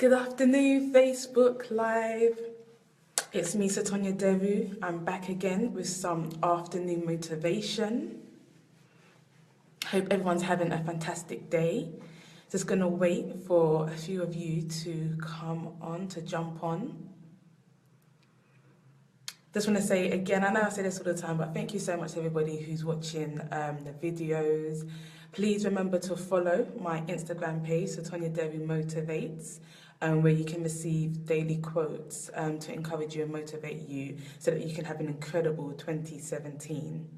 Good afternoon, Facebook Live. It's me, Satonya Deru. I'm back again with some afternoon motivation. Hope everyone's having a fantastic day. Just gonna wait for a few of you to come on, to jump on. Just want to say again, I know I say this all the time, but thank you so much to everybody who's watching the videos. Please remember to follow my Instagram page, Satonya Deru Motivates, where you can receive daily quotes to encourage you and motivate you so that you can have an incredible 2017.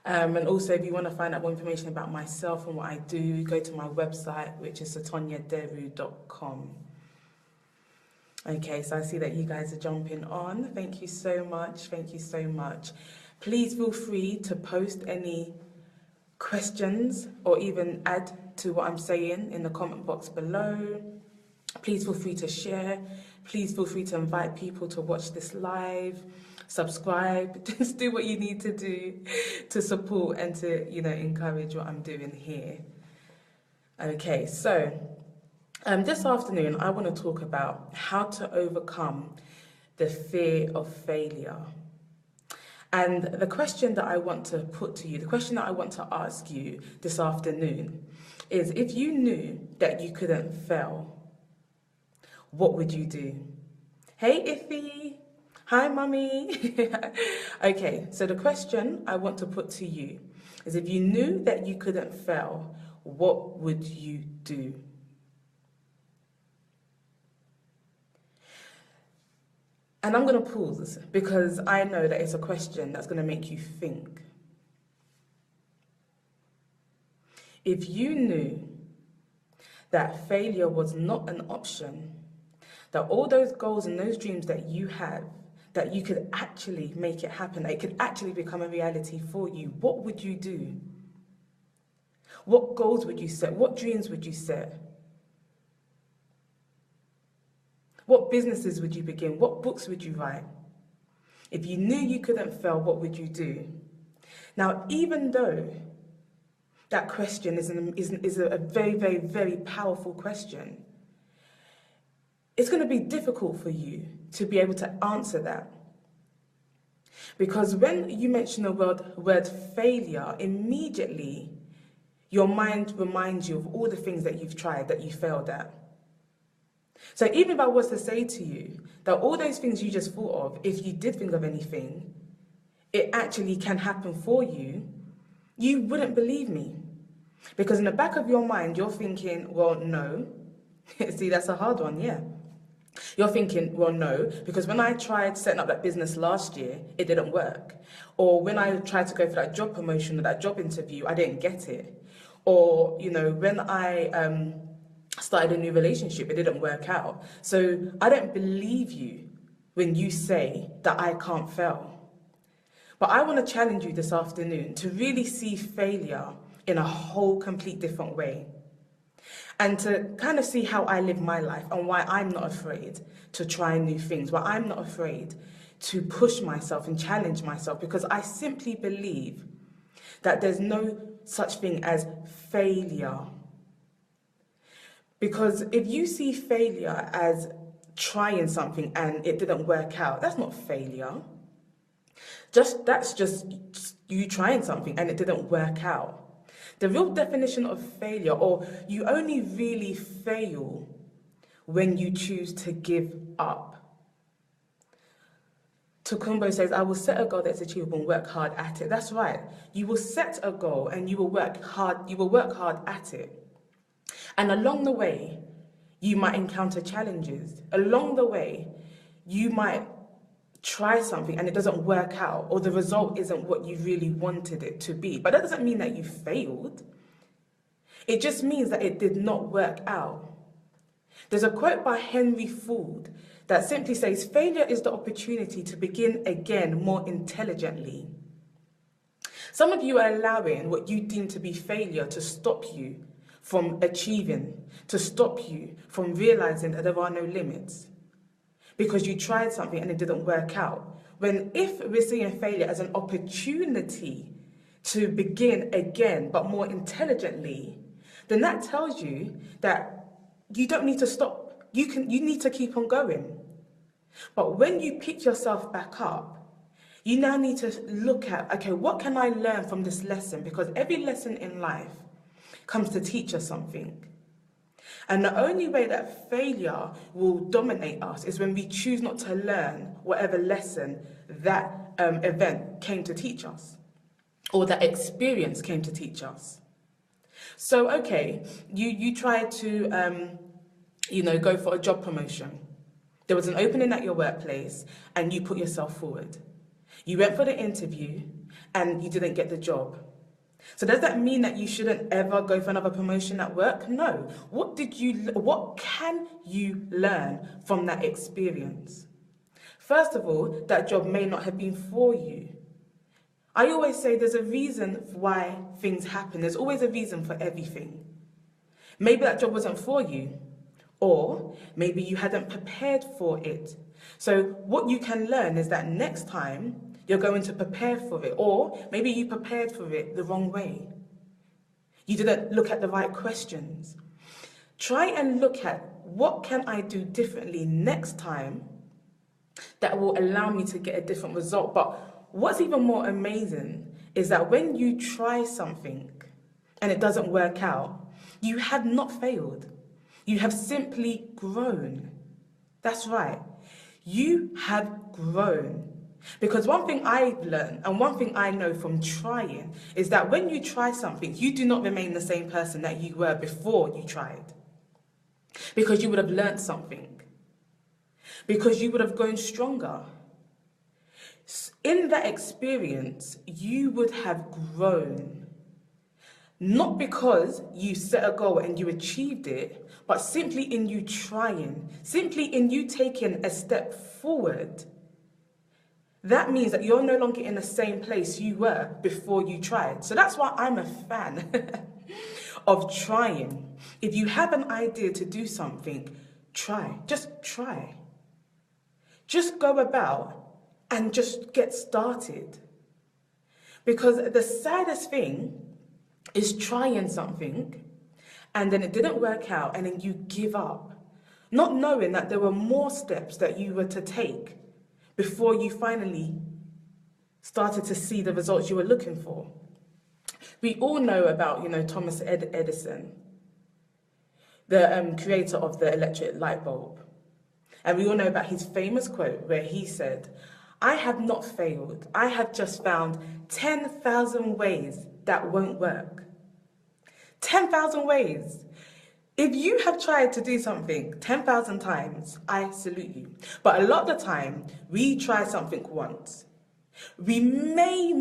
And also, if you want to find out more information about myself and what I do, go to my website, which is satonyaderu.com. Okay, so I see that you guys are jumping on. Thank you so much. Thank you so much. Please feel free to post any questions or even add to what I'm saying in the comment box below. Please feel free to share. Please feel free to invite people to watch this live. Subscribe. Just do what you need to do to support and to, encourage what I'm doing here. Okay, so this afternoon, I want to talk about how to overcome the fear of failure. And the question that I want to put to you, the question that I want to ask you this afternoon is, if you knew that you couldn't fail, what would you do? Hey, Iffy. Hi, Mummy. Okay, so the question I want to put to you is, if you knew that you couldn't fail, what would you do? And I'm going to pause because I know that it's a question that's going to make you think. If you knew that failure was not an option, that all those goals and those dreams that you have, that you could actually make it happen, that it could actually become a reality for you, what would you do? What goals would you set? What dreams would you set? What businesses would you begin? What books would you write? If you knew you couldn't fail, what would you do? Now, even though that question is a very, very, very powerful question, it's going to be difficult for you to be able to answer that. Because when you mention the word failure, immediately your mind reminds you of all the things that you've tried, that you failed at. So even if I was to say to you that all those things you just thought of, if you did think of anything, it actually can happen for you, you wouldn't believe me. Because in the back of your mind, you're thinking, well, no. See, that's a hard one, yeah. You're thinking, well, no, because when I tried setting up that business last year, it didn't work. Or when I tried to go for that job promotion or that job interview, I didn't get it. Or, when I started a new relationship, it didn't work out. So I don't believe you when you say that I can't fail. But I want to challenge you this afternoon to really see failure in a whole complete different way. And to kind of see how I live my life and why I'm not afraid to try new things, why I'm not afraid to push myself and challenge myself, because I simply believe that there's no such thing as failure. Because if you see failure as trying something and it didn't work out, that's not failure. That's just you trying something and it didn't work out. The real definition of failure, or you only really fail when you choose to give up. Tokumbo says, I will set a goal that's achievable and work hard at it. That's right. You will set a goal and you will work hard at it. And along the way, you might encounter challenges. Along the way, you might try something and it doesn't work out, or the result isn't what you really wanted it to be. But that doesn't mean that you failed. It just means that it did not work out. There's a quote by Henry Ford that simply says, failure is the opportunity to begin again more intelligently. Some of you are allowing what you deem to be failure to stop you from achieving, to stop you from realizing that there are no limits. Because you tried something and it didn't work out. When if we're seeing failure as an opportunity to begin again, but more intelligently, then that tells you that you don't need to stop. You need to keep on going. But when you pick yourself back up, you now need to look at, okay, what can I learn from this lesson? Because every lesson in life comes to teach us something. And the only way that failure will dominate us is when we choose not to learn whatever lesson that event came to teach us, or that experience came to teach us. So, okay, you tried to, go for a job promotion. There was an opening at your workplace and you put yourself forward. You went for the interview and you didn't get the job. So does that mean that you shouldn't ever go for another promotion at work? No. What can you learn from that experience? First of all, that job may not have been for you. I always say there's a reason why things happen. There's always a reason for everything. Maybe that job wasn't for you, or maybe you hadn't prepared for it. So what you can learn is that next time you're going to prepare for it, or maybe you prepared for it the wrong way. You didn't look at the right questions. Try and look at, what can I do differently next time that will allow me to get a different result? But what's even more amazing is that when you try something and it doesn't work out, you have not failed. You have simply grown. That's right. You have grown. Because one thing I've learned and one thing I know from trying is that when you try something, you do not remain the same person that you were before you tried. Because you would have learned something. Because you would have grown stronger. In that experience, you would have grown. Not because you set a goal and you achieved it, but simply in you trying, simply in you taking a step forward. That means that you're no longer in the same place you were before you tried. So that's why I'm a fan of trying. If you have an idea to do something, try. Just try. Just go about and just get started. Because the saddest thing is trying something and then it didn't work out and then you give up, not knowing that there were more steps that you were to take before you finally started to see the results you were looking for. We all know about, Thomas Edison, the creator of the electric light bulb. And we all know about his famous quote where he said, "I have not failed. I have just found 10,000 ways that won't work." 10,000 ways. If you have tried to do something 10,000 times, I salute you. But a lot of the time, we try something once. We may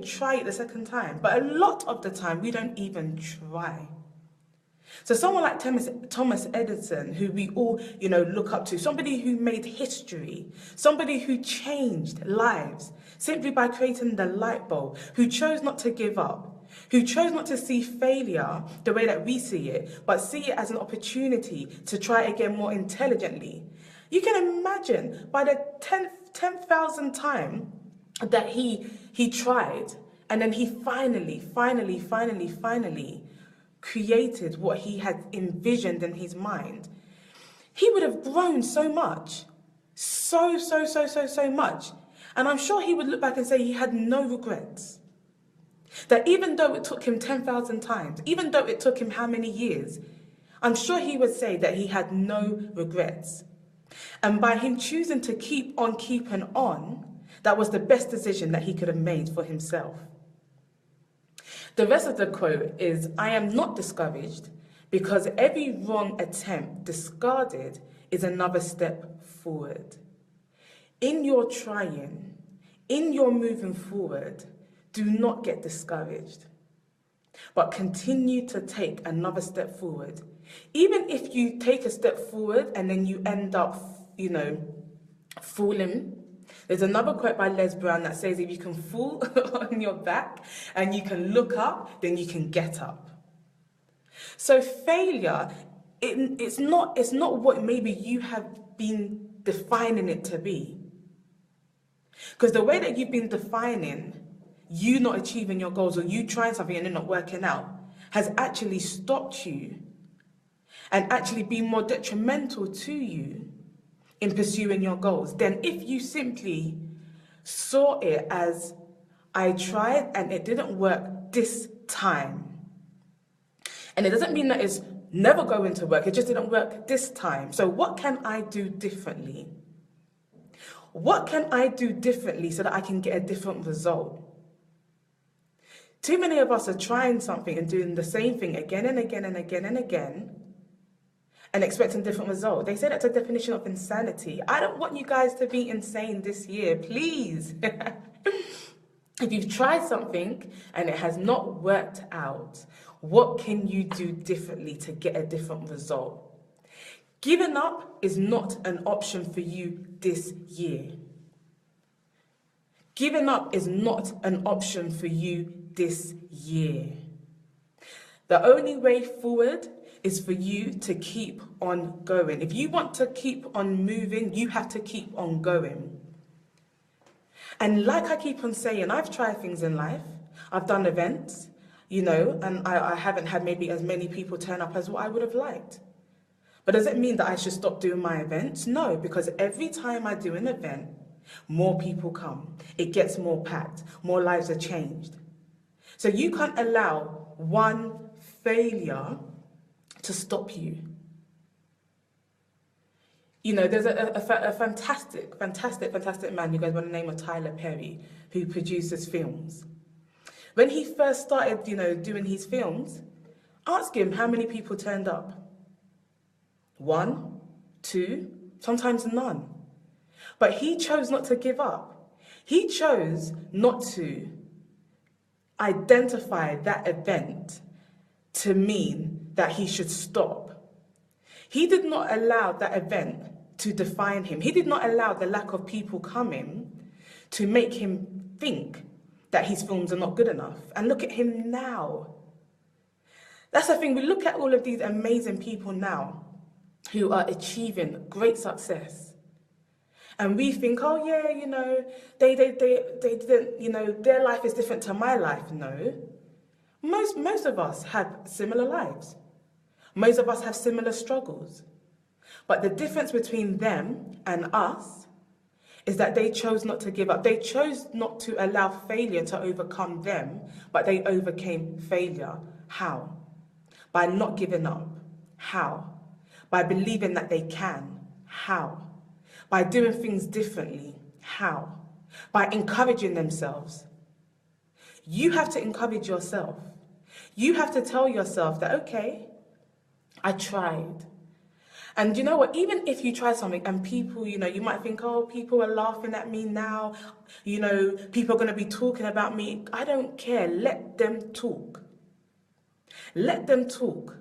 try it the second time, but a lot of the time, we don't even try. So someone like Thomas Edison, who we all, look up to, somebody who made history, somebody who changed lives simply by creating the light bulb, who chose not to give up, who chose not to see failure the way that we see it, but see it as an opportunity to try again more intelligently. You can imagine by the 10,000th time that he tried, and then he finally created what he had envisioned in his mind, he would have grown so much. So much. And I'm sure he would look back and say he had no regrets. That even though it took him 10,000 times, even though it took him how many years, I'm sure he would say that he had no regrets. And by him choosing to keep on keeping on, that was the best decision that he could have made for himself. The rest of the quote is, "I am not discouraged because every wrong attempt discarded is another step forward." In your trying, in your moving forward, do not get discouraged, but continue to take another step forward. Even if you take a step forward and then you end up, falling. There's another quote by Les Brown that says, if you can fall on your back and you can look up, then you can get up. So failure, it's not what maybe you have been defining it to be. Because the way that you've been defining you not achieving your goals or you trying something and it not working out has actually stopped you and actually be more detrimental to you in pursuing your goals than if you simply saw it as, I tried and it didn't work this time. And it doesn't mean that it's never going to work, it just didn't work this time. So what can I do differently? What can I do differently so that I can get a different result? Too many of us are trying something and doing the same thing again and again and again and again and expecting different results. They say that's a definition of insanity. I don't want you guys to be insane this year, please. If you've tried something and it has not worked out, what can you do differently to get a different result? Giving up is not an option for you this year. Giving up is not an option for you this year. The only way forward is for you to keep on going. If you want to keep on moving, you have to keep on going. And like I keep on saying, I've tried things in life. I've done events, and I haven't had maybe as many people turn up as what I would have liked. But does it mean that I should stop doing my events? No, because every time I do an event, more people come. It gets more packed. More lives are changed. So you can't allow one failure to stop you. There's a fantastic man, you guys want the name of Tyler Perry, who produces films. When he first started, doing his films, ask him how many people turned up. 1, 2, sometimes none. But he chose not to give up. He chose not to identify that event to mean that he should stop. He did not allow that event to define him. He did not allow the lack of people coming to make him think that his films are not good enough. And look at him now. That's the thing, we look at all of these amazing people now who are achieving great success. And we think, oh yeah, they didn't, their life is different to my life. No. Most of us have similar lives. Most of us have similar struggles. But the difference between them and us is that they chose not to give up. They chose not to allow failure to overcome them, but they overcame failure. How? By not giving up. How? By believing that they can. How? By doing things differently. How? By encouraging themselves. You have to encourage yourself. You have to tell yourself that, okay, I tried. And you know what, even if you try something and people, you might think, oh, people are laughing at me now, people are going to be talking about me. I don't care. Let them talk. Let them talk.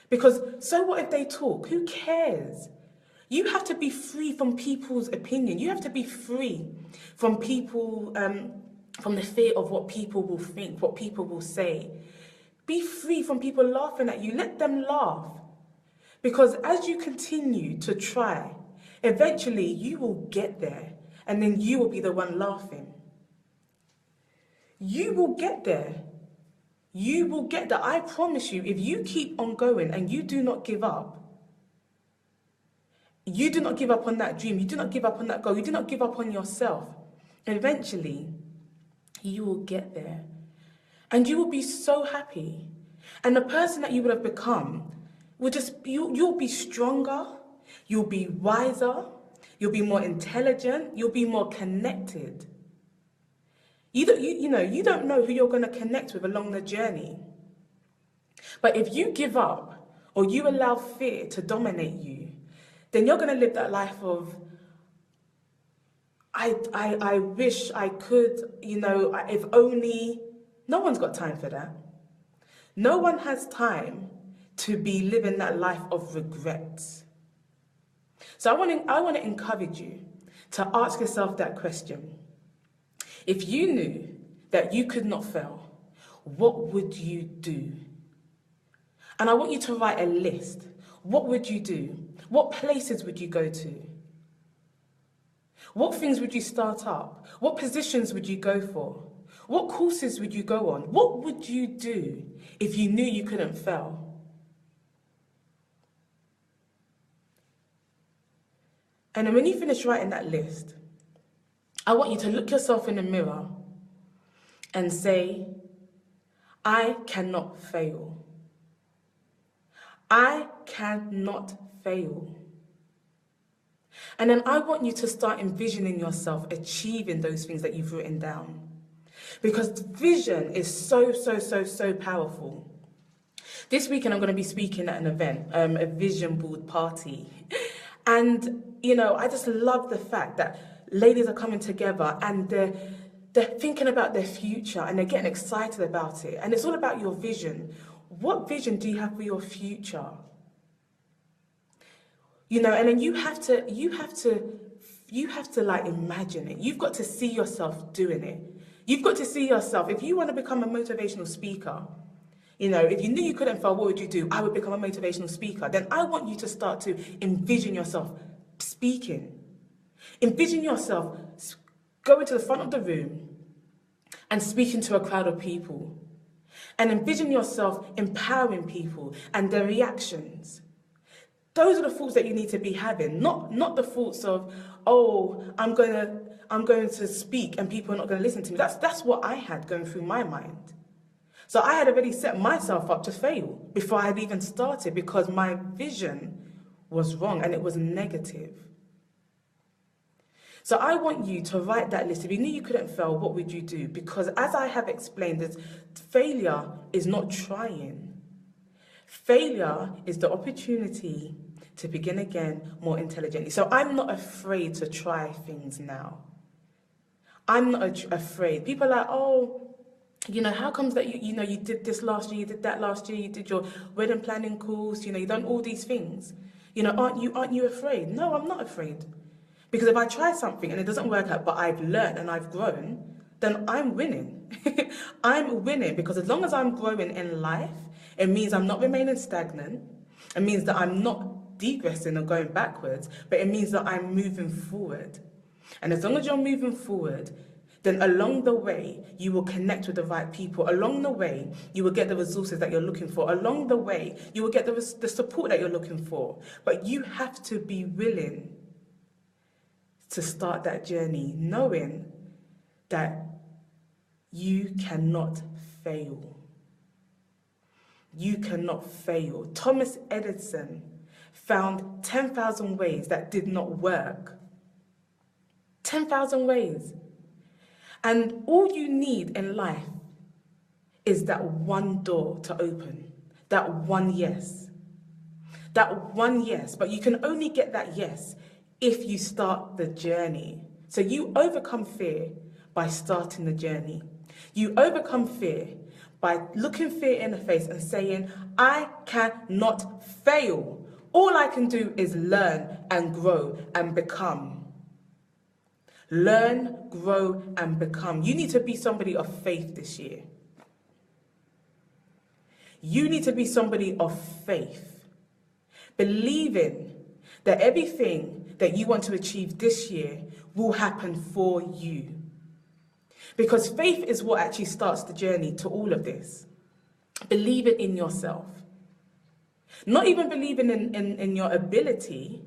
Because so what if they talk? Who cares? You have to be free from people's opinion. You have to be free from people, from the fear of what people will think, what people will say. Be free from people laughing at you. Let them laugh. Because as you continue to try, eventually you will get there and then you will be the one laughing. You will get there. You will get there. I promise you, if you keep on going and you do not give up, you do not give up on that dream, you do not give up on that goal, you do not give up on yourself, eventually you will get there. And you will be so happy. And the person that you would have become will you'll be stronger, you'll be wiser, you'll be more intelligent, you'll be more connected. You don't know who you're going to connect with along the journey. But if you give up or you allow fear to dominate you, then you're going to live that life of, I wish I could, if only. No one's got time for that. No one has time to be living that life of regrets. So I want to encourage you to ask yourself that question. If you knew that you could not fail, what would you do? And I want you to write a list. What would you do? What places would you go to? What things would you start up? What positions would you go for? What courses would you go on? What would you do if you knew you couldn't fail? And then when you finish writing that list, I want you to look yourself in the mirror and say, I cannot fail. I cannot fail. And then I want you to start envisioning yourself achieving those things that you've written down. Because vision is so, so, so, so powerful. This weekend I'm going to be speaking at an event, a vision board party. And, you know, I just love the fact that ladies are coming together and they're thinking about their future and they're getting excited about it. And it's all about your vision. What vision do you have for your future? You know, and then you have to like imagine it. You've got to see yourself doing it. You've got to see yourself. If you want to become a motivational speaker, you know, if you knew you couldn't fail, what would you do? I would become a motivational speaker. Then I want you to start to envision yourself speaking. Envision yourself going to the front of the room and speaking to a crowd of people. And envision yourself empowering people and their reactions. Those are the thoughts that you need to be having, not the thoughts of, oh, I'm going to speak and people are not going to listen to me. That's what I had going through my mind. So I had already set myself up to fail before I had even started because my vision was wrong and it was negative. So I want you to write that list. If you knew you couldn't fail, what would you do? Because as I have explained, failure is not trying. Failure is the opportunity to begin again more intelligently. So I'm not afraid to try things now. I'm not afraid. People are like, oh, you know, how comes that you did this last year, you did that last year, you did your wedding planning course, you know, you've done all these things. You know, aren't you afraid? No, I'm not afraid. Because if I try something and it doesn't work out, but I've learned and I've grown, then I'm winning. I'm winning because as long as I'm growing in life, it means I'm not remaining stagnant. It means that I'm not degressing or going backwards, but it means that I'm moving forward. And as long as you're moving forward, then along the way, you will connect with the right people. Along the way, you will get the resources that you're looking for. Along the way, you will get the support that you're looking for. But you have to be willing to start that journey, knowing that you cannot fail. You cannot fail. Thomas Edison found 10,000 ways that did not work. 10,000 ways. And all you need in life is that one door to open, that one yes. That one yes. But you can only get that yes if you start the journey. So you overcome fear by starting the journey. You overcome fear by looking fear in the face and saying, I cannot fail. All I can do is learn and grow and become. Learn, grow, and become. You need to be somebody of faith this year. You need to be somebody of faith. Believing that everything that you want to achieve this year will happen for you. Because faith is what actually starts the journey to all of this. Believe it in yourself. Not even believing in your ability,